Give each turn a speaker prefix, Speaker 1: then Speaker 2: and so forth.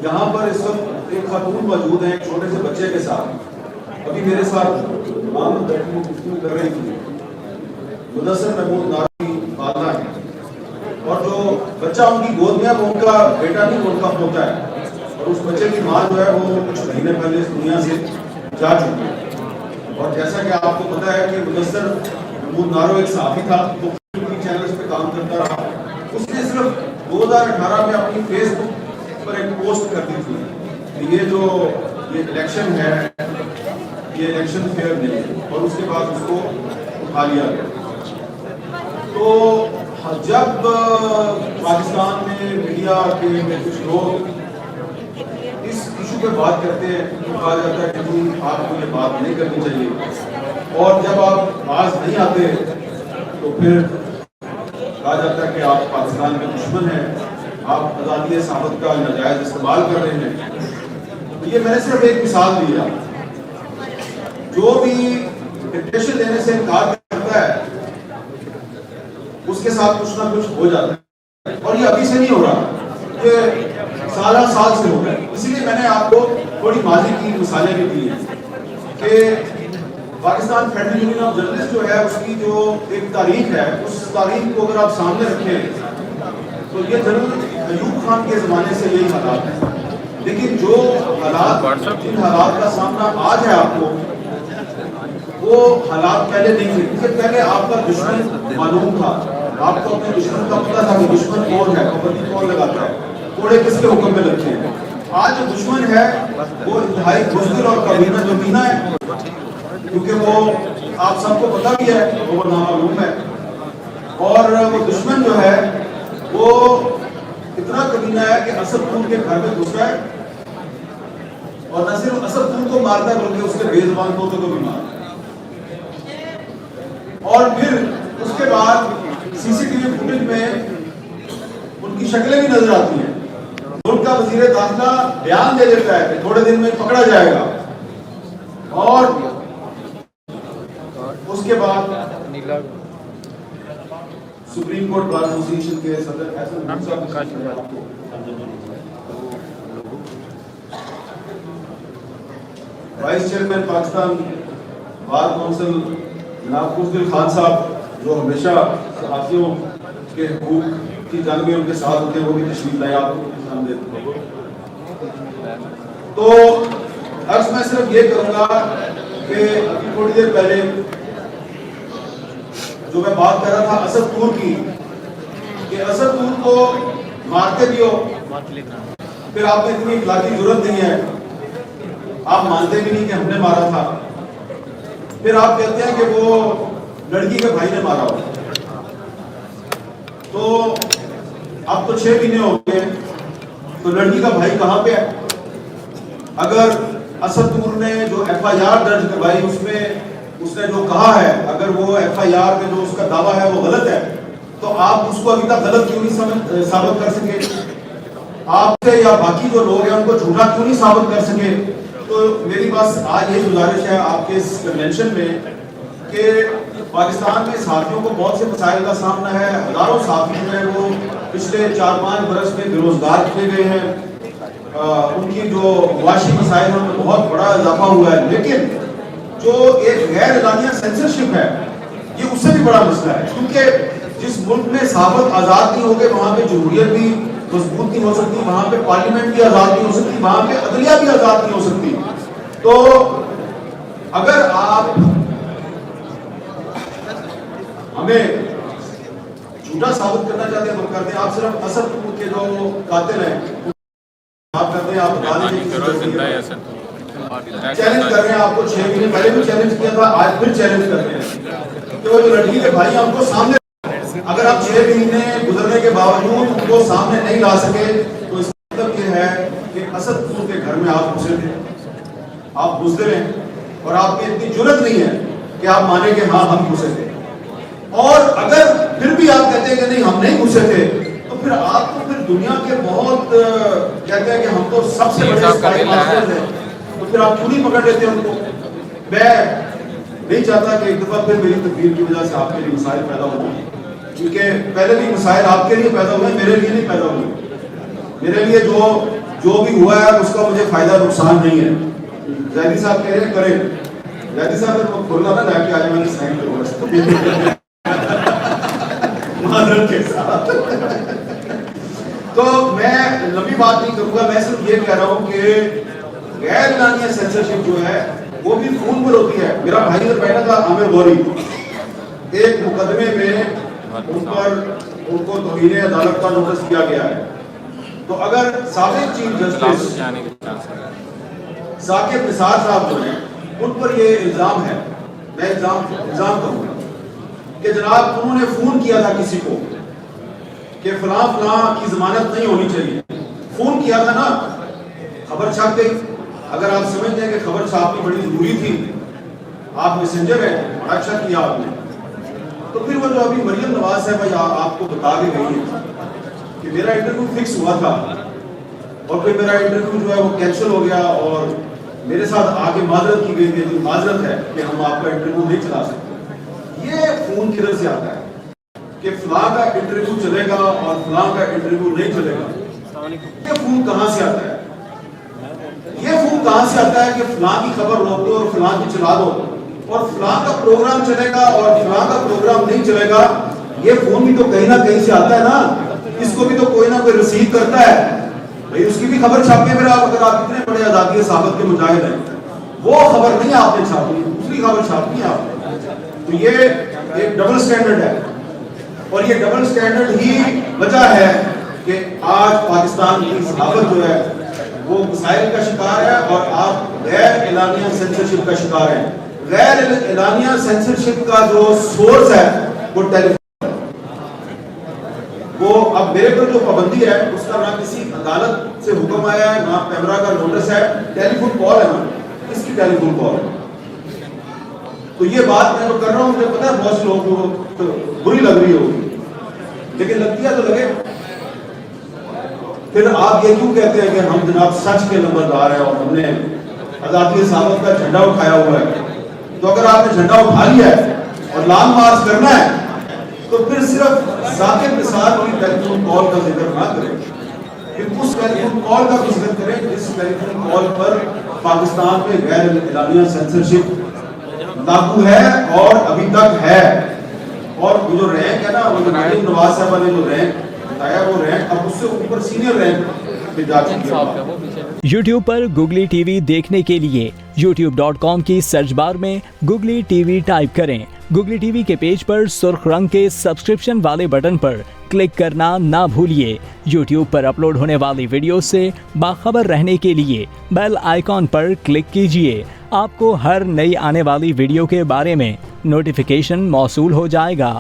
Speaker 1: یہاں پر اس وقت ایک خاتون موجود ہیں ایک چھوٹے سے بچے کے ساتھ، ابھی میرے ساتھ مام بیٹھی گفتگو کر رہی تھی، مدثر محمود نارو کی والدہ ہیں، اور جو بچہ ان کی گود میں ہے وہ ان کا بیٹا نہیں، وہ ان کا پوتا ہے، اور اس بچے کی ماں جو ہے وہ کچھ مہینے پہلے اس دنیا سے جا چکی ہے۔ اور جیسا کہ آپ کو پتا ہے کہ مدثر محمود نارو ایک صحافی تھا، وہ چینلز پہ کام کرتا رہا، اس نے صرف 2018 میں اپنی فیس بک پر ایک پوسٹ کر دی تھی کہ یہ الیکشن ہے، یہ الیکشن فیئر نہیں ہے، اور اس کے بعد اس کو اٹھا لیا گیا۔ تو جب پاکستان میں میڈیا کے کچھ لوگ اس ایشو پہ بات کرتے ہیں تو کہا جاتا ہے کہ آپ کو یہ بات نہیں کرنی چاہیے، اور جب آپ باز نہیں آتے تو پھر کہا جاتا ہے کہ آپ پاکستان کے دشمن ہیں، آپ آزادی صحافت کا ناجائز استعمال کر رہے ہیں۔ تو یہ میں نے صرف ایک مثال دی ہے، جو بھی ڈکٹیشن دینے سے انکار کرتا ہے اس کے ساتھ کچھ نہ کچھ ہو جاتا ہے، اور یہ ابھی سے نہیں ہو رہا، یہ سالہ سال سے ہو گیا۔ اسی لیے میں نے آپ کو تھوڑی ماضی کی مثالیں بھی دی ہیں کہ Pakistan federal union of journalist جو ہے اس کی جو ایک تاریخ ہے، اس تاریخ کو اگر آپ سامنے رکھیں تو یہ جنرل ایوب خان کے زمانے سے یہی حالات ہیں، لیکن جو حالات جن حالات کا سامنا آج ہے آپ کو، وہ حالات پہلے نہیں تھے، کیونکہ پہلے آپ کا دشمن معلوم تھا، آپ کو اپنے دشمن کا پتہ تھا کہ دشمن کون ہے، پابندی کون لگاتا ہے، کوڑے کس کے حکم میں لگتے ہیں۔ آج جو دشمن ہے وہ انتہائی بزدل اور کمینہ ہے، کیونکہ وہ آپ سب کو پتہ بھی ہے، وہ نامعلوم ہے، اور وہ دشمن جو ہے وہ اتنا کمینہ ہے کہ اسد پور کے گھر میں گھستا ہے، اور نہ صرف اسد پور کو مارتا ہے بلکہ اس کے بے زبان پوتوں کو بھی مارتا ہے، اور پھر اس کے بعد سی سی ٹی وی فوٹیج میں ان کی شکلیں بھی نظر آتی ہیں۔ ان کا وزیر داخلہ بیان دے دیتا ہے کہ تھوڑے دن میں پکڑا جائے گا، اور اس کے بعد سپریم کورٹ بار ایسوسی ایشن کے صدر Ahsan Musa vice chairman Pakistan bar council جناب فضل خان صاحب، جو ہمیشہ صحافیوں کے حقوق کی جانب میں ان کے ساتھ ہوتے ہیں، وہ بھی تشریف لائے آپ کو سامنے۔ تو عرض میں صرف یہ کروں گا کہ ابھی تھوڑی دیر پہلے جو میں بات کر رہا تھا اسد پور کی، کہ اسد پور کو مارتے بھی ہو، پھر آپ نے اتنی اخلاقی ضرورت نہیں ہے، آپ مانتے بھی نہیں کہ ہم نے مارا تھا، پھر آپ کہتے ہیں کہ وہ لڑکی کے بھائی نے مارا ہو۔ تو اب تو 6 مہینے ہو گئے، تو لڑکی کا بھائی کہاں پہ ہے؟ اگر اسد پور نے جو ایف آئی آر درج کروائی اس میں اس نے جو کہا ہے، اگر وہ ایف آئی آر میں جو اس کا دعویٰ ہے وہ غلط ہے، تو آپ اس کو ابھی تک غلط کیوں نہیں ثابت کر سکے؟ آپ سے یا باقی جو لوگ ہیں ان کو جھوٹا کیوں نہیں ثابت کر سکے؟ تو میری بس آج یہ گزارش ہے آپ کے اس کنونشن میں کہ پاکستان میں صحافیوں کو بہت سے مسائل کا سامنا ہے، ہزاروں صحافی جو ہیں وہ پچھلے 4-5 برس میں بے روزگار کیے گئے ہیں، ان کی جو معاشی مسائل ہیں ان میں بہت بڑا اضافہ ہوا ہے، لیکن جو ایک غیر اعلانیہ سینسرشپ ہے یہ اس سے بھی بڑا مسئلہ ہے، کیونکہ جس ملک میں صحافت آزاد نہیں ہوگی وہاں پہ جمہوریت بھی مضبوط نہیں ہو سکتی، وہاں پہ پارلیمنٹ بھی آزاد نہیں ہو سکتی، وہاں پہ عدلیہ بھی آزاد نہیں ہو سکتی۔ تو اگر آپ ہمیں جھوٹا ثابت کرنا چاہتے ہیں تو کر دیں، آپ صرف اسد پور کے جو قاتل ہیں آپ کرتے ہیں، آپ بتا دیں چیلنج کر رہے ہیں، آپ کو 6 مہینے پہلے بھی چیلنج کیا تھا، آج پھر چیلنج کرتے ہیں کہ وہ جو لڑکی کے بھائی آپ کو سامنے، اگر آپ 6 مہینے گزرنے کے باوجود ان کو سامنے نہیں لا سکے تو اس کا مطلب یہ ہے کہ اسد پور کے گھر میں آپ گھسے تھے، آپ بزدل ہیں، اور آپ کی اتنی جرت نہیں ہے کہ آپ مانیں کہ ہاں ہم گھسے تھے، اور اگر پھر بھی آپ کہتے ہیں کہ نہیں ہم نہیں گھسے تھے تو پھر آپ کو پھر دنیا کے بہت کہتے ہیں کہ ہم تو سب سے بڑے اسپائی ماسٹرز ہیں، تو پھر آپ کیوں نہیں پکڑ لیتے ان کو؟ میں نہیں چاہتا کہ ایک دفعہ پھر میری تقریر کی وجہ سے آپ کے لیے مسائل پیدا ہوں، کیونکہ پہلے بھی مسائل آپ کے لیے پیدا ہوئے، میرے لیے نہیں پیدا ہوئے۔ میرے لیے جو جو بھی ہوا ہے اس کا مجھے فائدہ نقصان نہیں ہے. زیدی صاحب کہہ رہے ہیں کریں. زیدی صاحب کو کھولنا نہ لا کے آج میں نے سائن کروا معذرت کے ساتھ. تو میں لمبی بات نہیں کروں گا, میں صرف یہ کہہ رہا ہوں کہ غیر اعلانیہ سینسرشپ جو ہے وہ بھی فون پر ہوتی ہے. میرا بھائی ادھر بیٹھا تھا عامر غوری, ایک مقدمے میں ان کو توہین عدالت کا نوٹس دیا گیا ہے. تو اگر سابق چیف جسٹس ثاقب نثار صاحب جو ہیں ان پر یہ الزام ہے, میں الزام کروں گا کہ جناب انہوں نے فون کیا تھا کسی کو کہ فلاں کی ضمانت نہیں ہونی چاہیے. فون کیا تھا نا, خبر چھپ گئی. اگر آپ سمجھتے ہیں کہ خبر چھاپنی بڑی ضروری تھی, آپ میسنجر ہیں, بڑا اچھا کیا آپ نے. تو پھر وہ جو ابھی مریم نواز صاحبہ آپ کو بتا کے گئی ہے کہ میرا انٹرویو فکس ہوا تھا اور پھر میرا انٹرویو جو ہے وہ کینسل ہو گیا اور میرے ساتھ آگے معذرت کی گئی کہ جو معذرت ہے کہ ہم آپ کا انٹرویو نہیں چلا سکتے. یہ فون کدھر سے آتا ہے کہ فلاں کا انٹرویو چلے گا اور فلاں کا انٹرویو نہیں چلے گا؟ یہ فون کہاں سے آتا ہے؟ یہ فون کہاں سے آتا ہے کہ فلاں کی خبر روک دو اور فلاں کی چلا دو اور فلاں کا پروگرام چلے گا اور فلاں کا پروگرام نہیں چلے گا؟ یہ فون بھی تو کہیں نہ کہیں سے آتا ہے نا, اس کو بھی تو کوئی نہ کوئی رسید کرتا ہے بھائی, اس کی بھی خبر چھاپنے میں. اگر آپ اتنے بڑے آزادی ثابت کے مجاہد ہیں, وہ خبر نہیں آپ نے چھاپی, دوسری خبر چھاپنی ہے آپ نے. تو یہ ایک ڈبل سٹینڈرڈ ہے اور یہ ڈبل سٹینڈرڈ ہی وجہ ہے کہ آج پاکستان کی صحافت جو ہے وہ مسائل کا شکار ہے اور آپ غیر اعلانیہ سینسرشپ کا شکار ہیں. غیر اعلانیہ سینسرشپ کا جو سورس ہے وہ ٹیلی فون, وہ اب میرے پر جو پابندی ہے اس کا نہ کسی عدالت سے حکم آیا ہے نہ پیمرا کا نوٹس ہے, ٹیلی فون کال ہے نا, اس کی ٹیلی فون کال ہے. تو یہ بات میں جو کر رہا ہوں مجھے پتا ہے بہت سے لوگوں کو بری لگ رہی ہوگی, لیکن لگتی ہے تو لگے. پھر آپ یہ کیوں کہتے ہیں کہ ہم جناب سچ کے نمبردار ہیں اور ہم نے آزادی ثابت کا جھنڈا اٹھایا ہوا ہے؟ تو اگر آپ نے جھنڈا اٹھا لیا ہے اور لانگ مارچ کرنا ہے تو پھر صرف ثاقب نثار کی ٹیلی فون کال کا ذکر نہ کریں, پھر اس ٹیلی فون کال کا ذکر کریں جس ٹیلی فون کال پر پاکستان میں غیر اعلانیہ سینسرشپ لاگو ہے اور ابھی تک ہے. اور وہ جو رینک ہے نا, وہ جو مریم نواز صاحبہ نے جو رینک بتایا وہ رینک اب اس سے اوپر سینئر رینک پہ جا چکی ہے.
Speaker 2: یوٹیوب پر گوگلی ٹی وی دیکھنے کے لیے youtube.com کی سرچ بار میں گوگلی ٹی وی ٹائپ کریں. گوگلی ٹی وی کے پیج پر سرخ رنگ کے سبسکرپشن والے بٹن پر کلک کرنا نہ بھولیے. یوٹیوب پر اپلوڈ ہونے والی ویڈیو سے باخبر رہنے کے لیے بیل آئیکن پر کلک کیجیے. آپ کو ہر نئی آنے والی ویڈیو کے بارے میں نوٹیفیکیشن موصول ہو جائے گا.